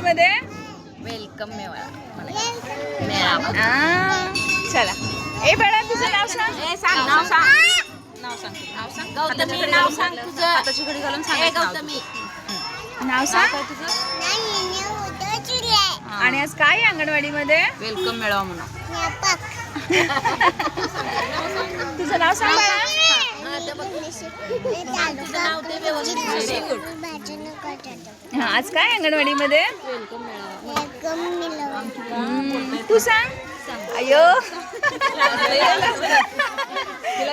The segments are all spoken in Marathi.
मध्ये? वेलकम मेळावा. चला. ए बाळा तुझं नाव सांग. सांग नाव सांग. नाव सांग. नाव सांग. गौतमी नाव सांग तुझं. हाताची घडी घालून सांग. गौतमी नाव सांग. आणि आज काय आहे अंगणवाडीमध्ये? वेलकम मेळावा म्हणा. तुझं नाव सांग बाळा. आज काय अंगणवाडीमध्ये? तू सांग. अयो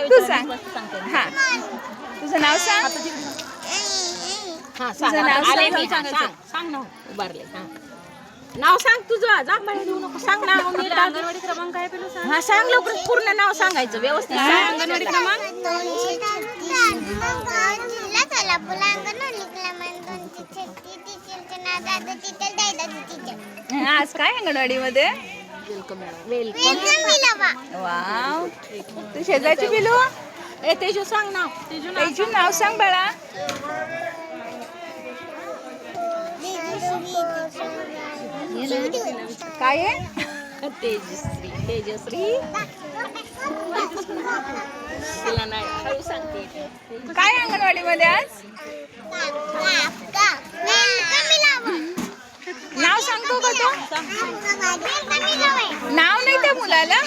तू सांग. हा तुझं नाव सांग. तुझं नाव सांग ना उभारले. नाव सांग तुझं. जा बाहेर येऊ नको. सांग नाव. अंगणवाडी क्रमांक काय पेलो सांग. हा सांग लवकर. पूर्ण नाव सांगायचं व्यवस्थित. अंगणवाडी क्रमांक आज काय अंगणवाडीमध्ये? वाव. तू शेजारची पिलू. ए तेजू सांग नाव. तेजू नाव सांग बाळा. काय आहे? तेजश्री. तेजश्री तिला नाही हळू सांगते. काय अंगणवाडीमध्ये आज? नाव सांगतो का तो? नाव नाही त्या मुलाला.